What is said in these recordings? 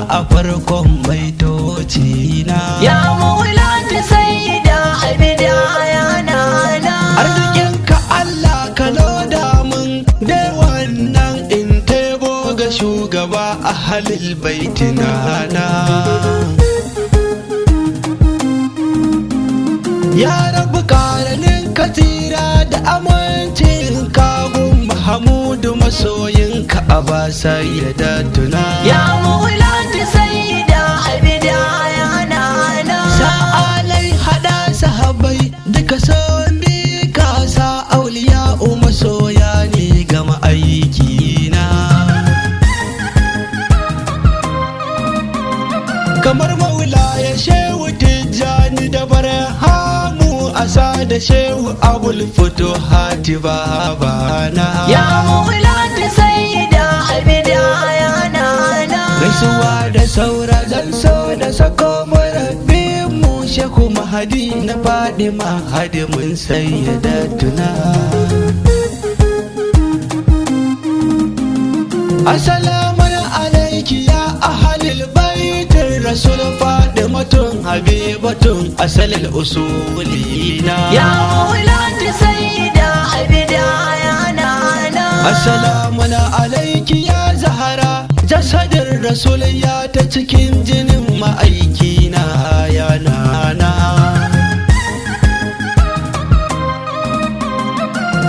a farkon baitoci na. Ya maulati sayyida abida yana na. Arzikinka Allah ka loda mun da wannan in taibo ga shugaba a halil baitina na. Ya rabu karanin katira da amincin kagun Mahamudu masoyinka a basa ya datuna. Ya maulati sayyida abida yana na. Sa'alai hada sahabai duka son bi kasa auliya masoya ne gama aiki na. Kamar maula ya shehu tijjani da barhamu asa da shehu abul fito hati babana. Ya maulati sayyida abida yana na. Gaisuwa da saura zan so da sako murabbin mu shehu mahadi na Fadima hadimin sayyidatuna. Assalamu alaiki ya ahalil baitin rasul Fadimatun habibatun asalil usulina. Ya maulati sayyida abida yana na. Assalamu alaiki ya zahara jasadin rasul ya ta cikin jinin ma'aikina ya nana.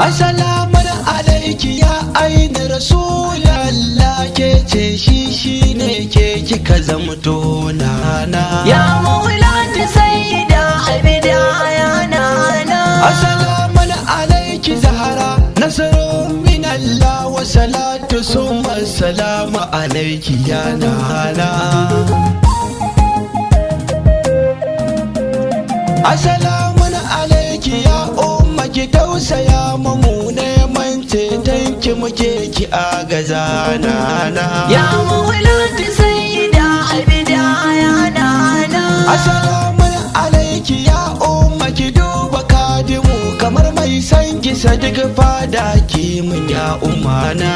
Assalamu alaiki ya aini rasulallah ke ce shi ne ke kika zamto nana. Ya maulati sayyida abida yana na. Assalamu alaiki zahara nasarun min Allah wa salatu summa salamu alaiki ya nana. Assalamu alaiki ya umma ki tausaya mamu neman cetonki muke ki agaza nana. Ya maulati sayyida abida yana na. Assalamu alaiki ya umma ki duba kadimu kamar mai san ki sadiq fada ki mun ya umana.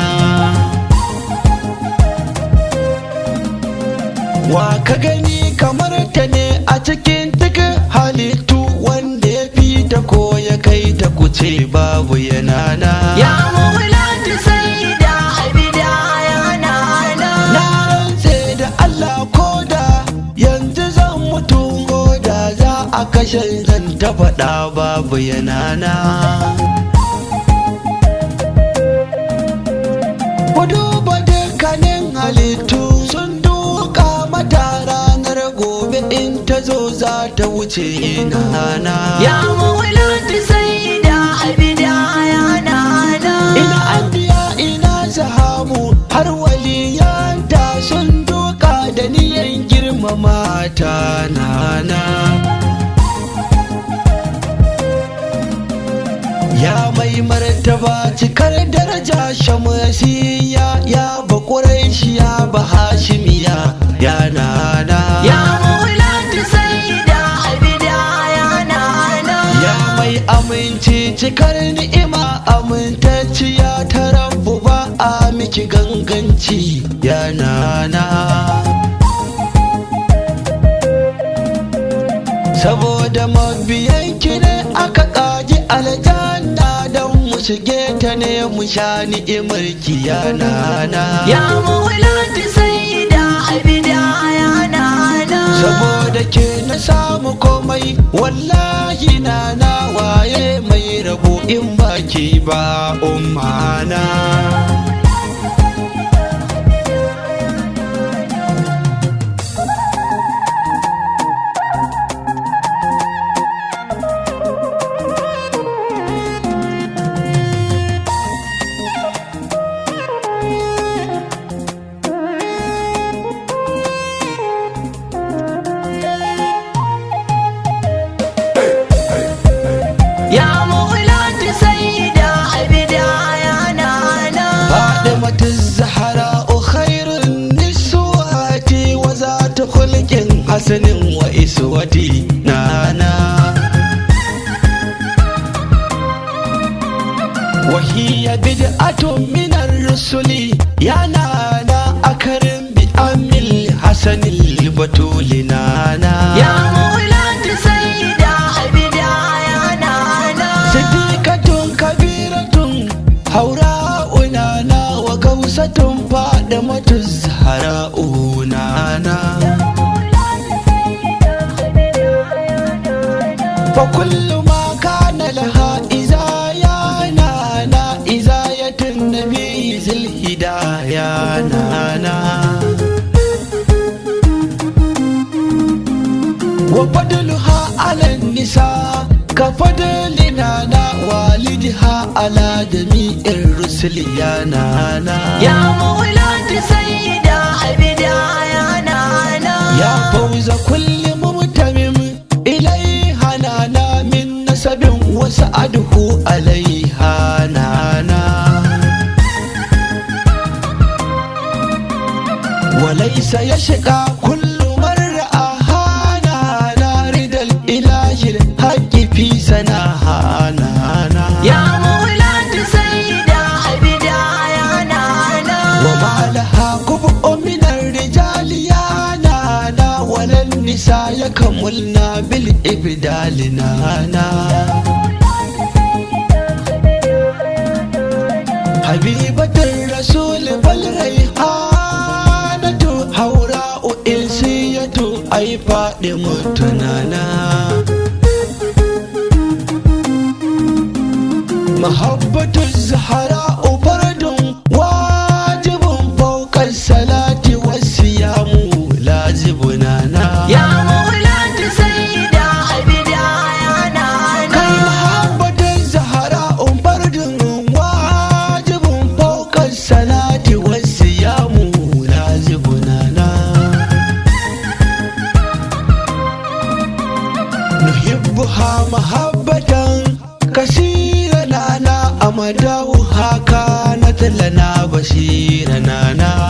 Wa ka gani kamar ta ne a cikin duk halittu wanda ya fi ta ko ya kai ta kuce babu yanana. Ya maulati sayyida abida yana na. Na rantse da Allah koda yanzu zan mutu da za a kashe zan ta faɗa babu yanana. Ku duba dukkanin halittu sun duka mata ranar gobe in ta zo za ta wuce nana. Ya maulati sayyida abida yana na. Ina anbiya ina sahabu har waliyanta sun duka da niyan girmama ta nana. Ya mai martaba cikar daraja shamasiya ya ba quraishiya ba hashimiya ya nana. Ya maulati sayyida abida yana na. Ya mai aminci cikar ni'ima amintacciya ta rabu ba a miki ganganci ya nana. Saboda mabiyanki ne aka ƙaji aljanna don mu shige ta ne mu sha ni'imar ki ya nana. Ya maulati sayyida abida yana na. Saboda ke na samu komai wallahi na waye mai rabo in baki ba ummana. Ya maulati sayyida abida yana na. Fadimatu Zahra khairun niswati wa zatu khulqin hasanin wa iswati nana. وهي بدعة من الرسل يا نانا أكرم بأم hasanil batuli nana ya maulati sayyida abida ya nana siddiqatun kabiratun haura'u nana wa gausatun fadimatu zahra'u nana fa kullu ma kana laha izayana izayatun nabi zil hidaya nana wa fadluha ala nisa ka fadlina na walidha ala jami'ir rusuli ya nana ya maulati sayyida abida ya nana ya fawza kulli mumtamim ilaiha nana min nasabin wa sa'aduhu alaiha nana wa laysa yashqa kullu mar'a haƙƙi fi sana'a nana ya maulati sayyida abida ya nana wa malaha kubu minar rijali ya nana walan nisa ya kamulna bil ibdali nana habibatul rasul bal raihanatu haura'u ilsiyatu ai faɗi mutunana محبة الزهراء فرد واجب فوق الصلاة والصيام لازمنا يا مولاتي سيدة عبيدة يا نانا كي محبة الزهراء فرد واجب فوق الصلاة والصيام لازمنا نحبها محبة كثيرة أمدوها كانت لنا بشيرنا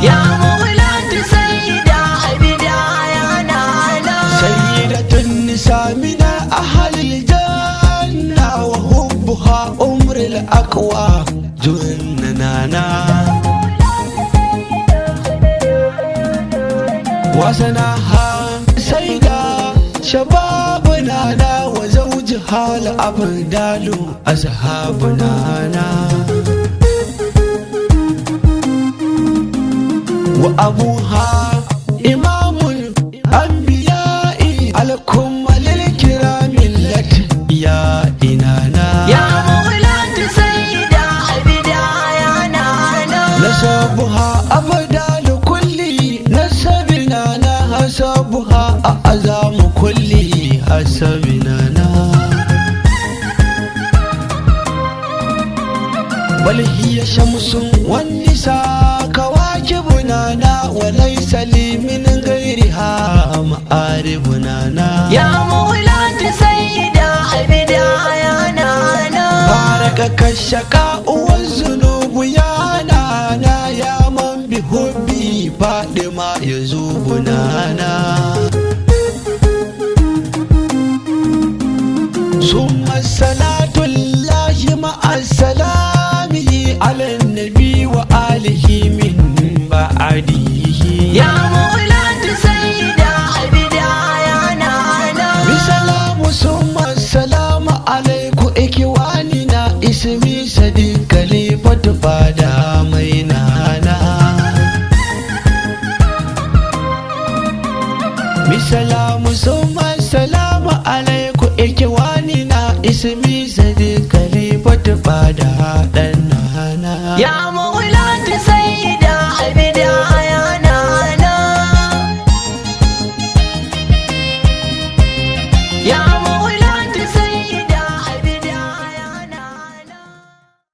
يا مولاتي سيدة عبيدة يا نانا سيدة النساء من أهل الجنة وحبها أمر الأقوى جننا وسناها سيدة شبابنا وزوجها الأبدال أصحابنا وأبوها إمام الأنبياء الكمل الكرام الأتقياء يا مولاتي سيدة عبيدة يا نانا نسبها أبدال كل نسبنا حسبها أعظم كل حسبنا بل هي شمس والنساء كواكبنا وليس لي من غيرها مآربنا يا مولاتي سيدة عبيدة يا نانا باركك الشقاء والذنوب يا نانا يا من بحبي فاطمة يذوبنا ثم الصلاة الله مع السلام على النبي وآله من بعده يا مولاتي سيدة عبيدة يا نانا بسلام ثم السلام عليكم إخواننا اسمي صديق خليفة فادا مينانا بسلام ثم السلام عليكم إخواننا اسمي صديق خليفة فادا